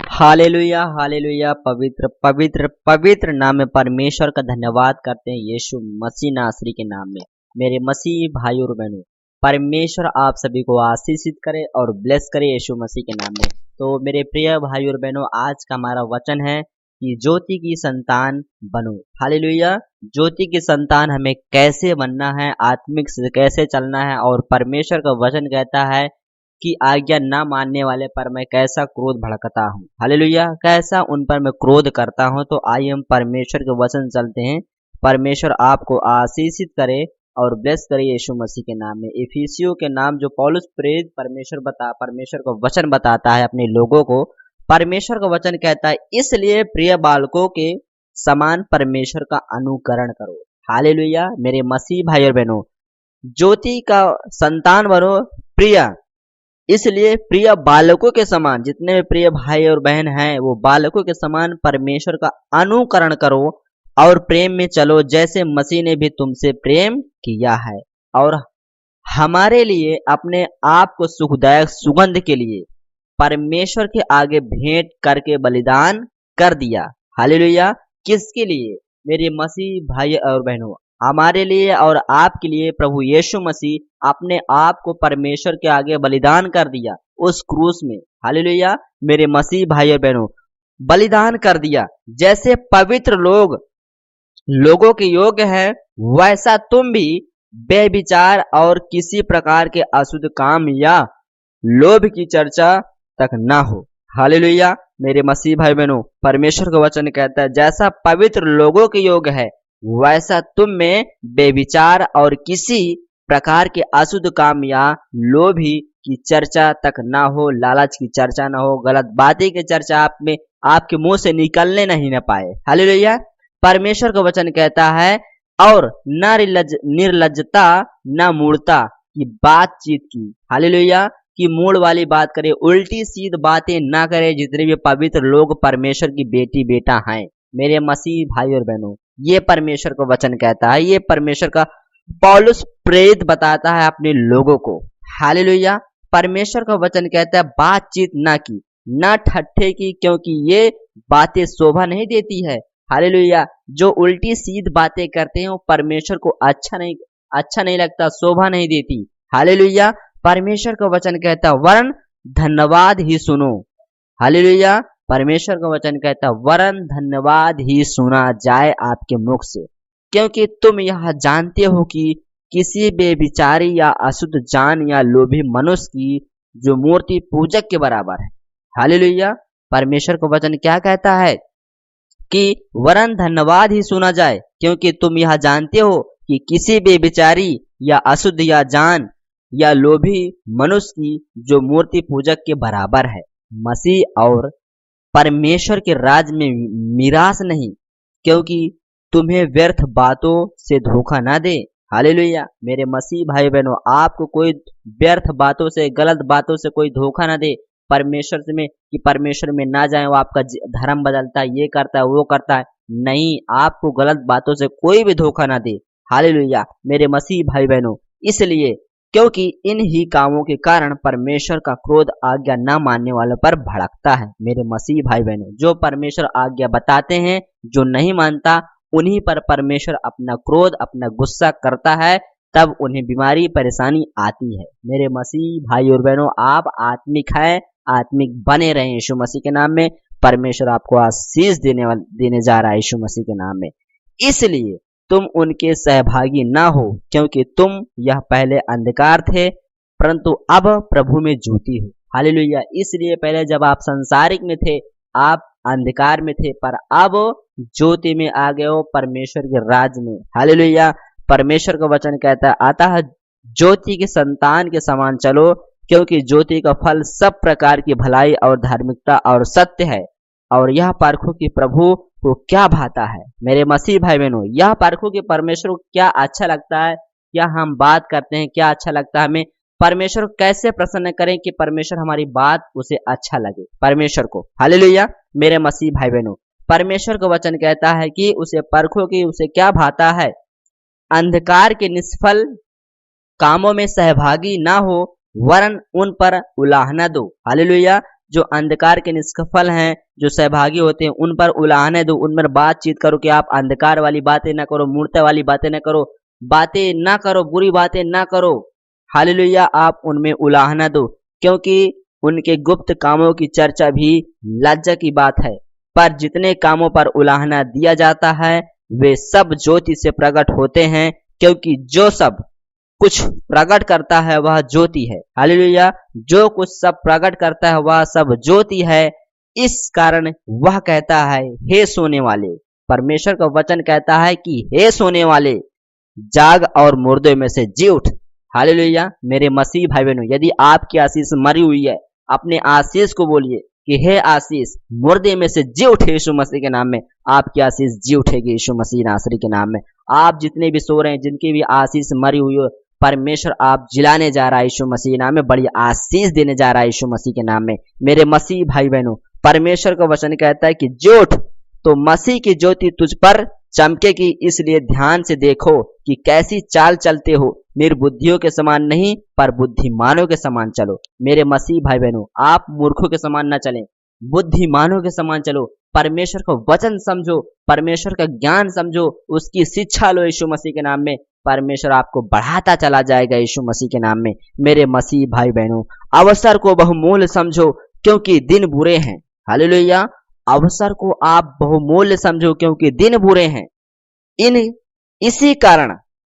Hallelujah hallelujah. पवित्र पवित्र पवित्र नाम में परमेश्वर का धन्यवाद करते हैं यीशु मसीह नासरी के नाम में। मेरे मसीह भाई और बहनों, परमेश्वर आप सभी को आशीषित करे और ब्लेस करे यीशु मसीह के नाम में। तो मेरे प्रिय भाई और बहनों, आज का हमारा वचन है कि ज्योति की संतान बनो। हालेलुया। ज्योति की संतान हमें कैसे बनना है, आत्मिक से कैसे चलना है, और परमेश्वर का वचन कहता है कि आज्ञा ना मानने वाले पर मैं कैसा क्रोध भड़कता हूँ। हालेलुया। कैसा उन पर मैं क्रोध करता हूँ। तो आइए हम परमेश्वर के वचन चलते हैं। परमेश्वर आपको आशीषित करे और ब्लेस करे यीशु मसीह के नाम में। इफिसियों के नाम जो पौलुस प्रेरित परमेश्वर का वचन बताता है अपने लोगों को। परमेश्वर का वचन कहता है, इसलिए प्रिय बालकों के समान परमेश्वर का अनुकरण करो। हालेलुया। मेरे मसीह भाई और बहनों, ज्योति का संतान बनो प्रिय, इसलिए प्रिय बालकों के समान, जितने भी प्रिय भाई और बहन हैं वो बालकों के समान परमेश्वर का अनुकरण करो और प्रेम में चलो, जैसे मसीह ने भी तुमसे प्रेम किया है और हमारे लिए अपने आप को सुखदायक सुगंध के लिए परमेश्वर के आगे भेंट करके बलिदान कर दिया। हालेलुया। किसके लिए? मेरे मसीह भाई और बहनों, हमारे लिए और आपके लिए प्रभु यीशु मसीह अपने आप को परमेश्वर के आगे बलिदान कर दिया उस क्रूस में। हालेलुया। मेरे मसीह भाई और बहनों, बलिदान कर दिया। जैसे पवित्र लोगों के योग्य है, वैसा तुम भी बेविचार और किसी प्रकार के अशुद्ध काम या लोभ की चर्चा तक ना हो। हालेलुया। मेरे मसीह भाई बहनों, परमेश्वर का वचन कहता है, जैसा पवित्र लोगों के योग्य है वैसा तुम में बेविचार और किसी प्रकार के अशुद्ध काम या लोभी की चर्चा तक ना हो, लालच की चर्चा ना हो, गलत बातें की चर्चा आप में आपके मुंह से निकलने नहीं न पाए। हालेलुया। परमेश्वर का वचन कहता है, और न निर्लज्जता न मूढ़ता की बातचीत की। हालेलुया। कि मूड वाली बात करे, उल्टी सीध बातें ना करे। जितने भी पवित्र लोग परमेश्वर की बेटी बेटा हैं, मेरे मसीह भाई और बहनों, ये परमेश्वर का वचन कहता है, ये परमेश्वर का पौलुस प्रेरित बताता है अपने लोगों को। हालेलुया। परमेश्वर का वचन कहता है, बातचीत ना की, ना ठट्ठे की, क्योंकि ये बातें शोभा नहीं देती है। हालेलुया। जो उल्टी सीध बातें करते हैं वो परमेश्वर को अच्छा नहीं लगता, शोभा नहीं देती। हालेलुया। परमेश्वर का वचन कहता है, वरन धन्यवाद ही सुनो। हालेलुया। परमेश्वर का वचन कहता है, वरन धन्यवाद ही सुना जाए आपके मुख से, क्योंकि तुम यह जानते हो कि किसी बेविचारी या अशुद्ध जान या लोभी मनुष्य की जो मूर्ति पूजक के बराबर है। हालेलुया। परमेश्वर का वचन क्या कहता है कि वरन धन्यवाद ही सुना जाए, क्योंकि तुम यह जानते हो कि किसी बेविचारी या अशुद्ध या जान या लोभी मनुष्य की जो मूर्ति पूजक के बराबर है। मसीह और परमेश्वर के राज में मिरास नहीं, क्योंकि तुम्हें व्यर्थ बातों से धोखा ना दे। हालेलुया। मेरे मसीह भाई बहनों, आपको कोई व्यर्थ बातों से, गलत बातों से कोई धोखा ना दे। परमेश्वर से में कि परमेश्वर में ना जाए, वो आपका धर्म बदलता है, ये करता है, वो करता है। नहीं, आपको गलत बातों से कोई भी धोखा ना दे। हालेलुया। मेरे मसीह भाई बहनों, इसलिए क्योंकि इन ही कामों के कारण परमेश्वर का क्रोध आज्ञा न मानने वालों पर भड़कता है। मेरे मसीह भाई बहनों, जो परमेश्वर आज्ञा बताते हैं, जो नहीं मानता, उन्हीं पर परमेश्वर अपना क्रोध, अपना गुस्सा करता है, तब उन्हें बीमारी परेशानी आती है। मेरे मसीह भाई और बहनों, आप आत्मिक हैं, आत्मिक बने रहें यीशु मसीह के नाम में। परमेश्वर आपको आशीष देने जा रहा है यीशु मसीह के नाम में। इसलिए तुम उनके सहभागी ना हो, क्योंकि तुम यह पहले अंधकार थे परंतु अब प्रभु में ज्योति हो। हालेलुया। इसलिए पहले जब आप संसारिक में थे, आप अंधकार में थे, पर अब ज्योति में आ गए हो, परमेश्वर के राज में। हालेलुया। परमेश्वर का वचन कहता है, अतः ज्योति के संतान के समान चलो, क्योंकि ज्योति का फल सब प्रकार की भलाई और धार्मिकता और सत्य है, और यह परखो कि प्रभु को क्या भाता है। मेरे मसीह भाई बहनों, यह परखो कि परमेश्वर को क्या अच्छा लगता है। क्या हम बात करते हैं, क्या अच्छा लगता है हमें, परमेश्वर को कैसे प्रसन्न करें कि परमेश्वर हमारी बात उसे अच्छा लगे परमेश्वर को। हालेलुया। मेरे मसीह भाई बहनों, परमेश्वर का वचन कहता है कि उसे परखो कि उसे क्या भाता है, अंधकार के निष्फल कामों में सहभागी ना हो, वरन उन पर उलाहना दो। हालेलुया। जो अंधकार के निष्फल हैं, जो सहभागी होते हैं, उन पर उलाहने दो, उन पर बातचीत करो कि आप अंधकार वाली बातें ना करो, मूर्ति वाली बातें ना करो, बुरी बातें ना करो। हालेलुया, आप उनमें उलाहना दो, क्योंकि उनके गुप्त कामों की चर्चा भी लज्जा की बात है। पर जितने कामों पर उलाहना दिया जाता है वे सब ज्योति से प्रकट होते हैं, क्योंकि जो सब कुछ प्रकट करता है वह ज्योति है। हालेलुया, जो कुछ सब प्रकट करता है वह सब ज्योति है। इस कारण वह कहता है, हे सोने वाले, परमेश्वर का वचन कहता है कि हे सोने वाले, जाग और मुर्दे में से जी उठ। हालेलुया, मेरे मसीह भाई बहनों, यदि आपकी आशीष मरी हुई है, अपने आशीष को बोलिए कि हे आशीष, मुर्दे में से जी उठे यीशु मसीह के नाम में। आपकी आशीष जी उठेगी यीशु मसीह नासरी के नाम में। आप जितने भी सो रहे हैं, जिनकी भी आशीष मरी हुई हो, परमेश्वर आप जिलाने जा रहा है यीशु मसीह के नाम में, बड़ी आशीष देने जा रहा है यीशु मसीह के नाम में। मेरे मसीह भाई बहनों, परमेश्वर का वचन कहता है कि जी उठ, तो मसीह की ज्योति तुझ पर चमकेगी। इसलिए ध्यान से देखो कि कैसी चाल चलते हो, निर्बुद्धियों के समान नहीं पर बुद्धिमानों के समान चलो। मेरे मसीह भाई बहनों, आप मूर्खों के समान न चलें, बुद्धिमानों के समान चलो। परमेश्वर का वचन समझो, परमेश्वर का ज्ञान समझो, उसकी शिक्षा लो यीशु मसीह के नाम में। परमेश्वर आपको बढ़ाता चला जाएगा यीशु मसीह के नाम में। मेरे मसीह भाई बहनों, अवसर को बहुमूल्य समझो, क्योंकि दिन बुरे हैं। हालेलुया, अवसर को आप बहुमूल्य समझो, क्योंकि दिन बुरे हैं।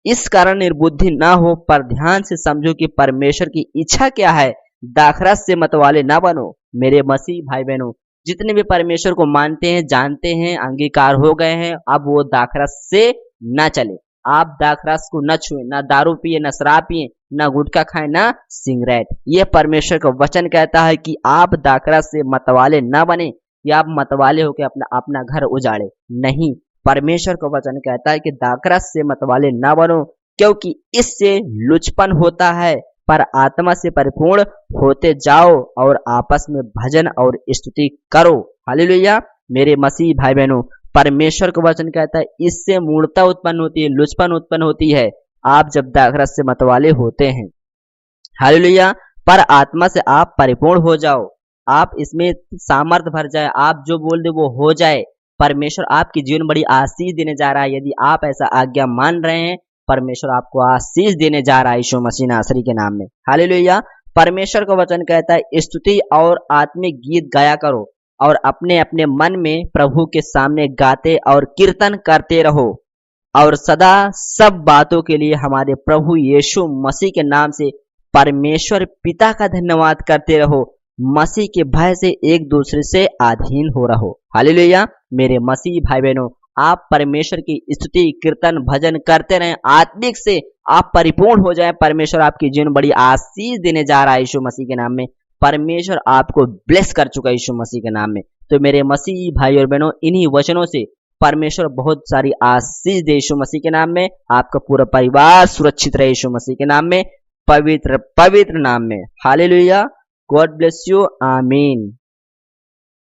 इस कारण निर्बुद्धि ना हो, पर ध्यान से समझो कि परमेश्वर की इच्छा क्या है। दाखरस से मतवाले ना बनो। मेरे मसीह भाई बहनों, जितने भी परमेश्वर को मानते हैं, जानते हैं, अंगीकार हो गए हैं, अब वो दाखरस से ना चले। आप दाखरस को न छुए, ना दारू पिए, ना शराब पिए, ना गुटखा खाएं, ना सिगरेट। ये परमेश्वर का वचन कहता है कि आप दाखरस से मतवाले ना बने, या आप मतवाले होकर अपना घर उजाड़े नहीं। परमेश्वर का वचन कहता है कि दाखरस से मतवाले ना बनो, क्योंकि इससे लुचपन होता है, पर आत्मा से परिपूर्ण होते जाओ और आपस में भजन और स्तुति करो। हालेलुया, मेरे मसीह भाई बहनों, परमेश्वर का वचन कहता है इससे मूर्खता उत्पन्न होती है, लुचपन उत्पन्न होती है, आप जब दाखरस से मतवाले होते हैं। हालेलुया, पर आत्मा से आप परिपूर्ण हो जाओ, आप इसमें सामर्थ भर जाए, आप जो बोल दे वो हो जाए। परमेश्वर आपकी जीवन बड़ी आशीष देने जा रहा है। यदि आप ऐसा आज्ञा मान रहे हैं, परमेश्वर आपको आशीष देने जा रहा है यीशु मसीह नासरी के नाम में। हालेलुया, परमेश्वर का वचन कहता है स्तुति और आत्मिक गीत गाया करो और अपने अपने मन में प्रभु के सामने गाते और कीर्तन करते रहो, और सदा सब बातों के लिए हमारे प्रभु यीशु मसीह के नाम से परमेश्वर पिता का धन्यवाद करते रहो। मसीह के भय से एक दूसरे से अधीन हो रहो। हालेलुया, मेरे मसीह भाई बहनों, आप परमेश्वर की स्तुति, कीर्तन, भजन करते रहें, आत्मिक से आप परिपूर्ण हो जाएं। परमेश्वर आपकी जीवन बड़ी आशीष देने जा रहा है यीशु मसीह के नाम में। परमेश्वर आपको ब्लेस कर चुका है यीशु मसीह के नाम में। तो मेरे मसीह भाई और बहनों, इन्हीं वचनों से परमेश्वर बहुत सारी आशीष दे यीशु मसीह के नाम में। आपका पूरा परिवार सुरक्षित रहे यीशु मसीह के नाम में, पवित्र पवित्र नाम में। हालेलुया, गॉड ब्लेस यू, आमीन।